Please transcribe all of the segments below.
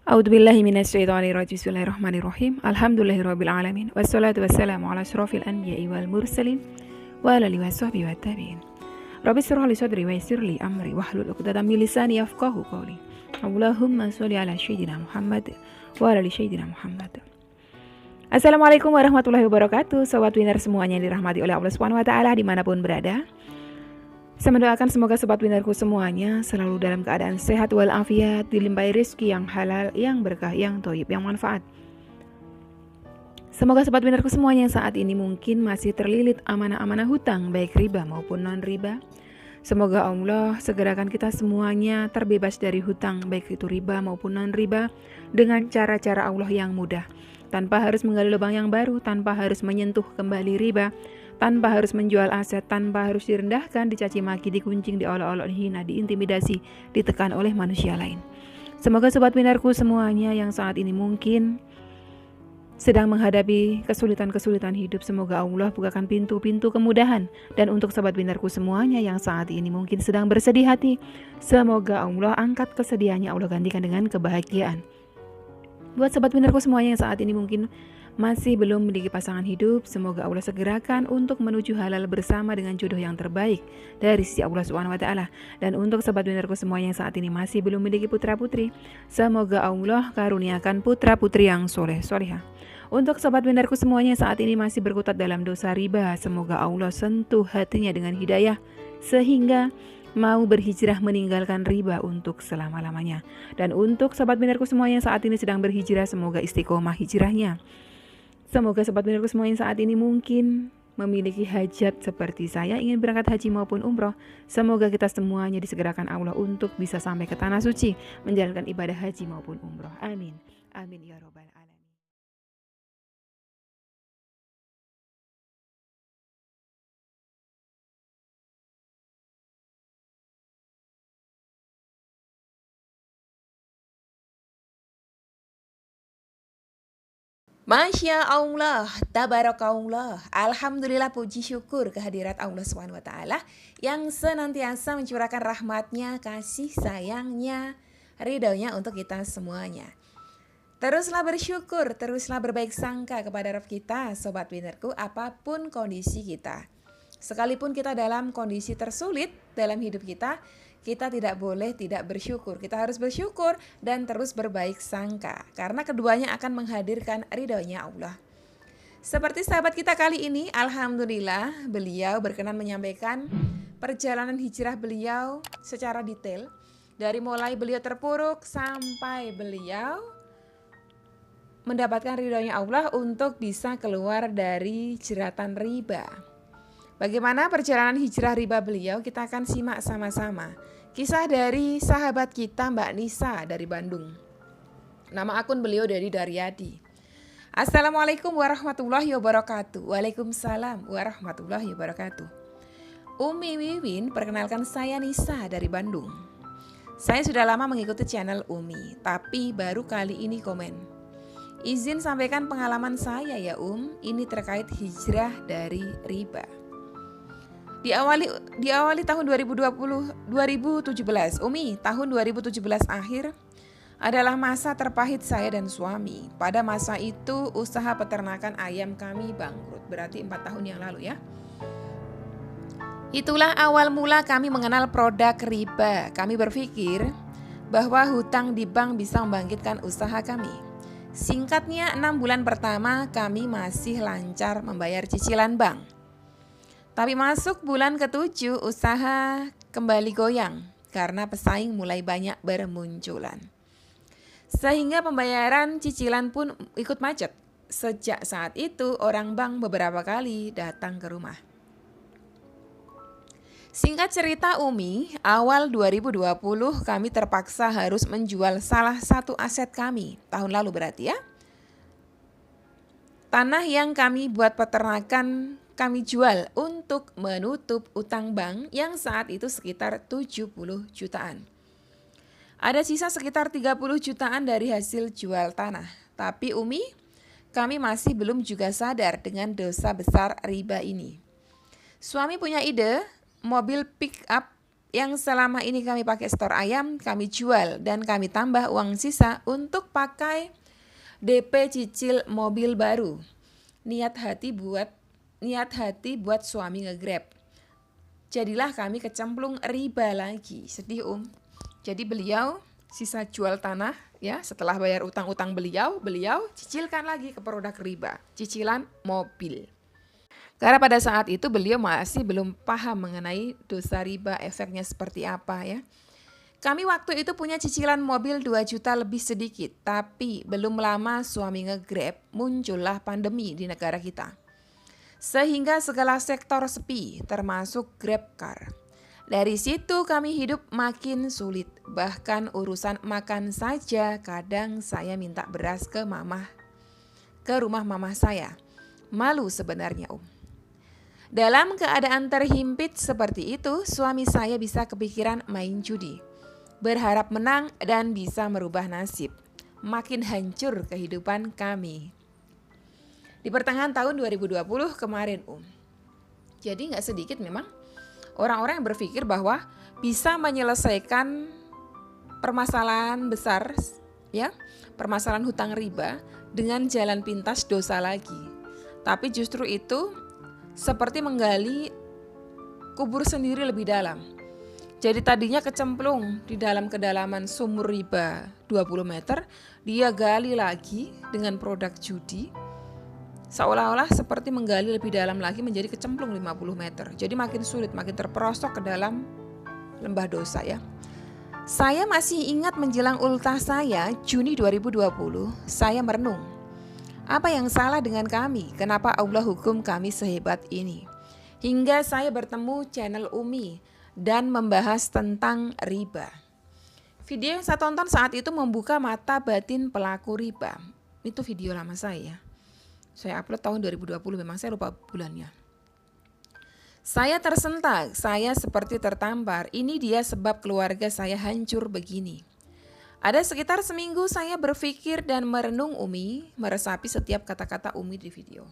A'udzubillahi minasyaitonirrajim. Bismillahirrahmanirrahim. Alhamdulillahirabbil alamin. Wassalatu wassalamu ala asyrofil anbiya'i wal mursalin wa ala alihi washabbihi wattabi'in. Rabbi shrah li sadri wa yassir li amri wahlul 'uqdatam min lisani yafqahu qawli. Allahumma sholli ala sayyidina Muhammad wa ala ali sayyidina Muhammad. Assalamualaikum warahmatullahi wabarakatuh. Sobat Winner semuanya yang dirahmati oleh Allah Subhanahu wa taala dimanapun berada. Saya mendoakan semoga sobat winnerku semuanya selalu dalam keadaan sehat walafiat, dilimpahi rezeki yang halal, yang berkah, yang thayyib, yang manfaat. Semoga sobat winnerku semuanya yang saat ini mungkin masih terlilit amanah-amanah hutang, baik riba maupun non-riba. Semoga Allah segerakan kita semuanya terbebas dari hutang, baik itu riba maupun non-riba, dengan cara-cara Allah yang mudah. Tanpa harus menggali lubang yang baru, tanpa harus menyentuh kembali riba, tanpa harus menjual aset, tanpa harus direndahkan, dicaci maki, dikuncing, diolok-olok, dihina, diintimidasi, ditekan oleh manusia lain. Semoga sobat winnerku semuanya yang saat ini mungkin sedang menghadapi kesulitan-kesulitan hidup, semoga Allah bukakan pintu-pintu kemudahan. Dan untuk sobat winnerku semuanya yang saat ini mungkin sedang bersedih hati, semoga Allah angkat kesedihannya, Allah gantikan dengan kebahagiaan. Buat sobat winnerku semuanya yang saat ini mungkin masih belum memiliki pasangan hidup, semoga Allah segerakan untuk menuju halal bersama dengan jodoh yang terbaik dari sisi Allah Subhanahu wa taala. Dan untuk sobat winnerku semuanya yang saat ini masih belum memiliki putra-putri, semoga Allah karuniakan putra-putri yang soleh-solehah. Untuk sobat winnerku semuanya yang saat ini masih berkutat dalam dosa riba, semoga Allah sentuh hatinya dengan hidayah sehingga mau berhijrah meninggalkan riba untuk selama-lamanya. Dan untuk sobat winnerku semuanya yang saat ini sedang berhijrah, semoga istiqomah hijrahnya. Semoga sobat winnerku semuanya saat ini mungkin memiliki hajat seperti saya, ingin berangkat haji maupun umroh. Semoga kita semuanya disegerakan Allah untuk bisa sampai ke tanah suci, menjalankan ibadah haji maupun umroh. Amin. Amin ya robbal alamin. Masya Allah, tabarakallah, alhamdulillah, puji syukur kehadirat Allah SWT yang senantiasa mencurahkan rahmatnya, kasih sayangnya, ridhonya untuk kita semuanya. Teruslah bersyukur, teruslah berbaik sangka kepada Rabb kita, sobat winnerku, apapun kondisi kita. Sekalipun kita dalam kondisi tersulit dalam hidup kita tidak boleh tidak bersyukur. Kita harus bersyukur dan terus berbaik sangka, karena keduanya akan menghadirkan ridhonya Allah. Seperti sahabat kita kali ini, alhamdulillah beliau berkenan menyampaikan perjalanan hijrah beliau secara detail, dari mulai beliau terpuruk sampai beliau mendapatkan ridhonya Allah untuk bisa keluar dari jeratan riba. Bagaimana perjalanan hijrah riba beliau? Kita akan simak sama-sama. Kisah dari sahabat kita Mbak Nisa dari Bandung. Nama akun beliau dari Daryadi. Assalamualaikum warahmatullahi wabarakatuh. Waalaikumsalam warahmatullahi wabarakatuh. Umi Wiwin, perkenalkan saya Nisa dari Bandung. Saya sudah lama mengikuti channel Umi, tapi baru kali ini komen. Izin sampaikan pengalaman saya ya ini terkait hijrah dari riba. Diawali tahun 2017, Umi, tahun 2017 akhir adalah masa terpahit saya dan suami. Pada masa itu usaha peternakan ayam kami bangkrut, berarti 4 tahun yang lalu ya. Itulah awal mula kami mengenal produk riba. Kami berpikir bahwa hutang di bank bisa membangkitkan usaha kami. Singkatnya, 6 bulan pertama kami masih lancar membayar cicilan bank. Tapi masuk bulan ke-7 usaha kembali goyang karena pesaing mulai banyak bermunculan. Sehingga pembayaran cicilan pun ikut macet. Sejak saat itu orang bank beberapa kali datang ke rumah. Singkat cerita Umi, awal 2020 kami terpaksa harus menjual salah satu aset kami. Tahun lalu berarti ya. Tanah yang kami buat peternakan kami jual untuk menutup utang bank yang saat itu sekitar 70 jutaan. Ada sisa sekitar 30 jutaan dari hasil jual tanah. Tapi Umi, kami masih belum juga sadar dengan dosa besar riba ini. Suami punya ide, mobil pick up yang selama ini kami pakai stor ayam, kami jual dan kami tambah uang sisa untuk pakai DP cicil mobil baru. Niat hati buat suami nge-Grab. Jadilah kami kecemplung riba lagi. Sedih Jadi beliau sisa jual tanah ya, setelah bayar utang-utang beliau cicilkan lagi ke produk riba, cicilan mobil. Karena pada saat itu beliau masih belum paham mengenai dosa riba, efeknya seperti apa ya. Kami waktu itu punya cicilan mobil 2 juta lebih sedikit, tapi belum lama suami nge-Grab, muncullah pandemi di negara kita. Sehingga segala sektor sepi, termasuk GrabCar. Dari situ kami hidup makin sulit, bahkan urusan makan saja kadang saya minta beras ke rumah mamah saya. Malu sebenarnya Dalam keadaan terhimpit seperti itu, suami saya bisa kepikiran main judi. Berharap menang dan bisa merubah nasib. Makin hancur kehidupan kami. Di pertengahan tahun 2020 kemarin Jadi gak sedikit memang orang-orang yang berpikir bahwa bisa menyelesaikan permasalahan besar ya, permasalahan hutang riba dengan jalan pintas dosa lagi. Tapi justru itu seperti menggali kubur sendiri lebih dalam. Jadi tadinya kecemplung di dalam kedalaman sumur riba 20 meter, dia gali lagi dengan produk judi. Seolah-olah seperti menggali lebih dalam lagi menjadi kecemplung 50 meter. Jadi makin sulit, makin terperosok ke dalam lembah dosa ya. Saya masih ingat menjelang ultah saya, Juni 2020, saya merenung. Apa yang salah dengan kami? Kenapa Allah hukum kami sehebat ini? Hingga saya bertemu channel Umi dan membahas tentang riba. Video yang saya tonton saat itu membuka mata batin pelaku riba. Itu video lama saya. Saya upload tahun 2020, memang saya lupa bulannya. Saya tersentak, saya seperti tertampar. Ini dia sebab keluarga saya hancur begini. Ada sekitar seminggu saya berpikir dan merenung Umi, meresapi setiap kata-kata Umi di video.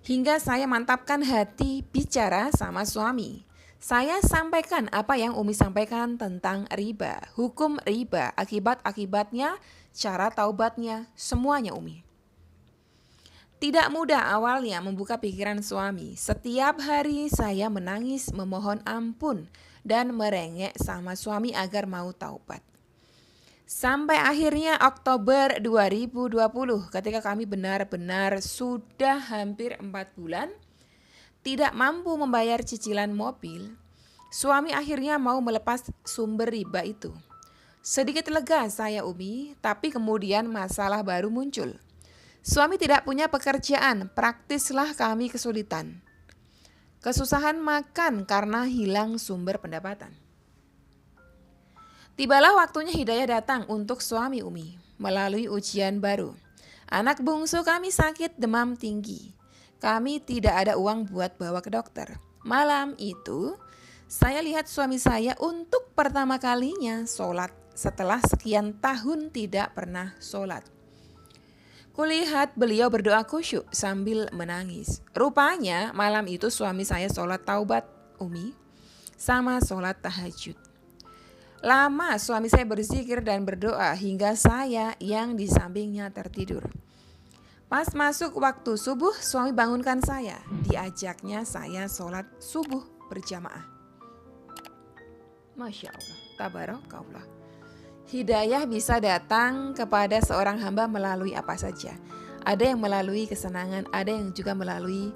Hingga saya mantapkan hati bicara sama suami. Saya sampaikan apa yang Umi sampaikan tentang riba, hukum riba, akibat-akibatnya, cara taubatnya, semuanya Umi. Tidak mudah awalnya membuka pikiran suami. Setiap hari saya menangis memohon ampun dan merengek sama suami agar mau taubat. Sampai akhirnya Oktober 2020 ketika kami benar-benar sudah hampir 4 bulan tidak mampu membayar cicilan mobil, suami akhirnya mau melepas sumber riba itu. Sedikit lega saya Umi, tapi kemudian masalah baru muncul. Suami tidak punya pekerjaan, praktislah kami kesulitan. Kesusahan makan karena hilang sumber pendapatan. Tibalah waktunya hidayah datang untuk suami Umi melalui ujian baru. Anak bungsu kami sakit demam tinggi. Kami tidak ada uang buat bawa ke dokter. Malam itu saya lihat suami saya untuk pertama kalinya sholat setelah sekian tahun tidak pernah sholat. Kulihat beliau berdoa khusyuk sambil menangis. Rupanya malam itu suami saya sholat taubat Umi sama sholat tahajud. Lama suami saya berzikir dan berdoa hingga saya yang di sampingnya tertidur. Pas masuk waktu subuh, suami bangunkan saya. Diajaknya saya sholat subuh berjamaah. Masya Allah, tabarakallah. Hidayah bisa datang kepada seorang hamba melalui apa saja. Ada yang melalui kesenangan, ada yang juga melalui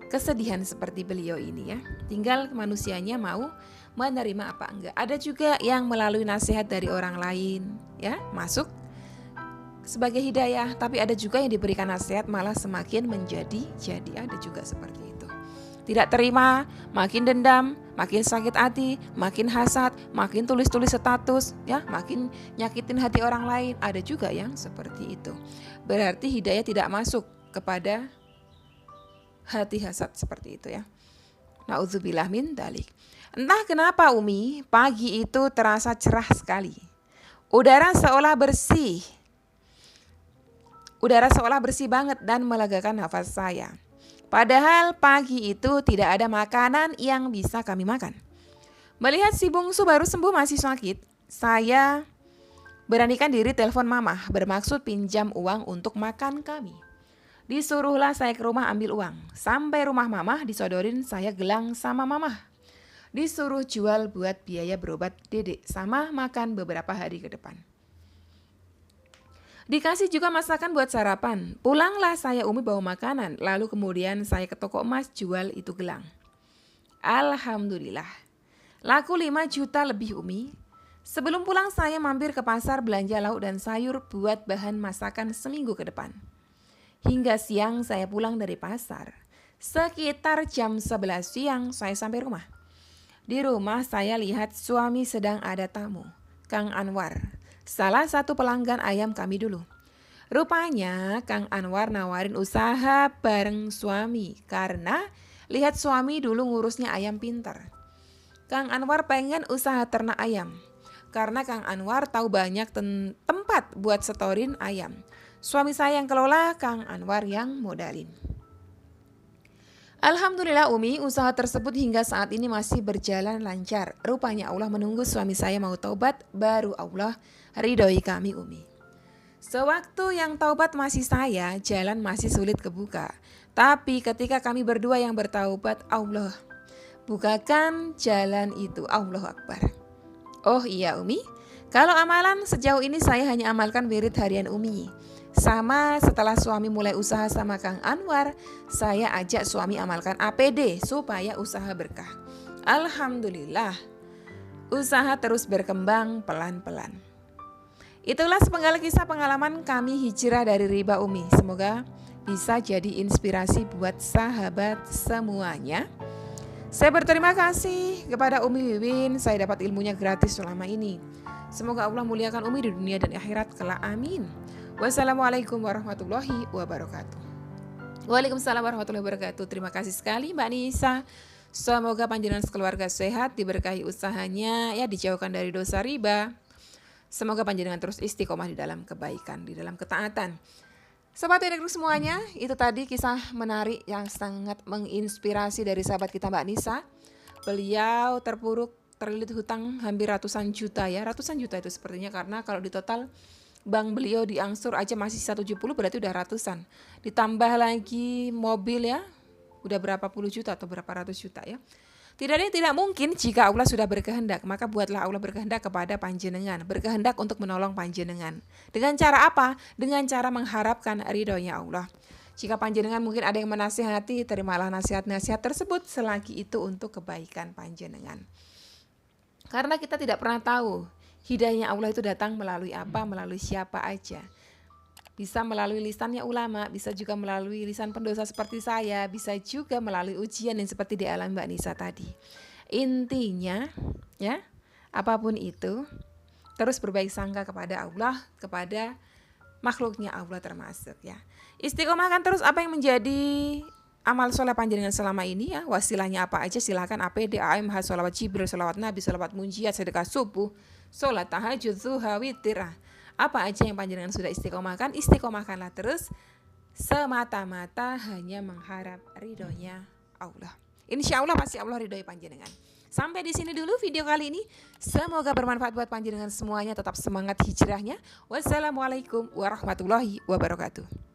kesedihan seperti beliau ini ya. Tinggal manusianya mau menerima apa enggak. Ada juga yang melalui nasihat dari orang lain ya, masuk sebagai hidayah, tapi ada juga yang diberikan nasihat malah semakin menjadi-jadi, ada juga seperti itu. Tidak terima, makin dendam, makin sakit hati, makin hasad, makin tulis-tulis status ya, makin nyakitin hati orang lain, ada juga yang seperti itu. Berarti hidayah tidak masuk kepada hati hasad seperti itu ya. Na'udzubillah min dzalik. Entah kenapa Umi, pagi itu terasa cerah sekali. Udara seolah bersih banget dan melegakan nafas saya. Padahal pagi itu tidak ada makanan yang bisa kami makan. Melihat si bungsu baru sembuh masih sakit, saya beranikan diri telepon mamah bermaksud pinjam uang untuk makan kami. Disuruhlah saya ke rumah ambil uang. Sampai rumah mamah disodorin saya gelang sama mamah. Disuruh jual buat biaya berobat dedek sama makan beberapa hari ke depan. Dikasih juga masakan buat sarapan. Pulanglah saya Umi bawa makanan. Lalu kemudian saya ke toko emas jual itu gelang. Alhamdulillah. Laku 5 juta lebih Umi. Sebelum pulang saya mampir ke pasar belanja lauk dan sayur buat bahan masakan seminggu ke depan. Hingga siang saya pulang dari pasar. Sekitar jam 11 siang saya sampai rumah. Di rumah saya lihat suami sedang ada tamu, Kang Anwar. Salah satu pelanggan ayam kami dulu. Rupanya Kang Anwar nawarin usaha bareng suami karena lihat suami dulu ngurusnya ayam pintar. Kang Anwar pengen usaha ternak ayam karena Kang Anwar tahu banyak tempat buat setorin ayam. Suami saya yang kelola, Kang Anwar yang modalin. Alhamdulillah Umi, usaha tersebut hingga saat ini masih berjalan lancar. Rupanya Allah menunggu suami saya mau taubat, baru Allah ridhoi kami Umi. Sewaktu yang taubat masih saya, jalan masih sulit kebuka. Tapi ketika kami berdua yang bertaubat, Allah bukakan jalan itu. Allahu Akbar. Oh iya Umi, kalau amalan sejauh ini saya hanya amalkan wirid harian Umi. Sama setelah suami mulai usaha sama Kang Anwar, saya ajak suami amalkan APD supaya usaha berkah. Alhamdulillah, usaha terus berkembang pelan-pelan. Itulah sepenggal kisah pengalaman kami hijrah dari riba Umi. Semoga bisa jadi inspirasi buat sahabat semuanya. Saya berterima kasih kepada Umi Wiwin, saya dapat ilmunya gratis selama ini. Semoga Allah muliakan Umi di dunia dan akhirat kelak, amin. Wassalamualaikum warahmatullahi wabarakatuh. Waalaikumsalam warahmatullahi wabarakatuh. Terima kasih sekali Mbak Nisa. Semoga panjenengan sekeluarga sehat, diberkahi usahanya, ya dijauhkan dari dosa riba. Semoga panjenengan terus istiqomah di dalam kebaikan, di dalam ketaatan. Sobat Edekru semuanya, itu tadi kisah menarik yang sangat menginspirasi dari sahabat kita Mbak Nisa. Beliau terlilit hutang hampir ratusan juta ya. Ratusan juta itu sepertinya karena kalau di total bank beliau diangsur aja masih 170 berarti udah ratusan. Ditambah lagi mobil ya, udah berapa puluh juta atau berapa ratus juta ya. Tidak ada yang tidak mungkin jika Allah sudah berkehendak, maka buatlah Allah berkehendak kepada panjenengan, berkehendak untuk menolong panjenengan. Dengan cara apa? Dengan cara mengharapkan ridhonya Allah. Jika panjenengan mungkin ada yang menasihati, terimalah nasihat-nasihat tersebut selagi itu untuk kebaikan panjenengan. Karena kita tidak pernah tahu hidayahnya Allah itu datang melalui apa, melalui siapa aja. Bisa melalui lisannya ulama, bisa juga melalui lisan pendosa seperti saya, bisa juga melalui ujian yang seperti dialami Mbak Nisa tadi. Intinya, ya, apapun itu, terus berbaik sangka kepada Allah, kepada makhluknya Allah termasuk ya. Istiqomahkan terus apa yang menjadi amal soleh panjenengan selama ini ya. Wasilahnya apa aja silahkan APD, AMH, sholawat Jibril, sholawat Nabi, sholawat munjiat, sedekah subuh, sholat tahajud, zuha, witir. Apa aja yang panjenengan sudah istiqomahkan, istiqomahkanlah terus semata-mata hanya mengharap ridhonya Allah. Insya Allah pasti Allah ridhoi panjenengan. Sampai di sini dulu video kali ini. Semoga bermanfaat buat panjenengan semuanya. Tetap semangat hijrahnya. Wassalamualaikum warahmatullahi wabarakatuh.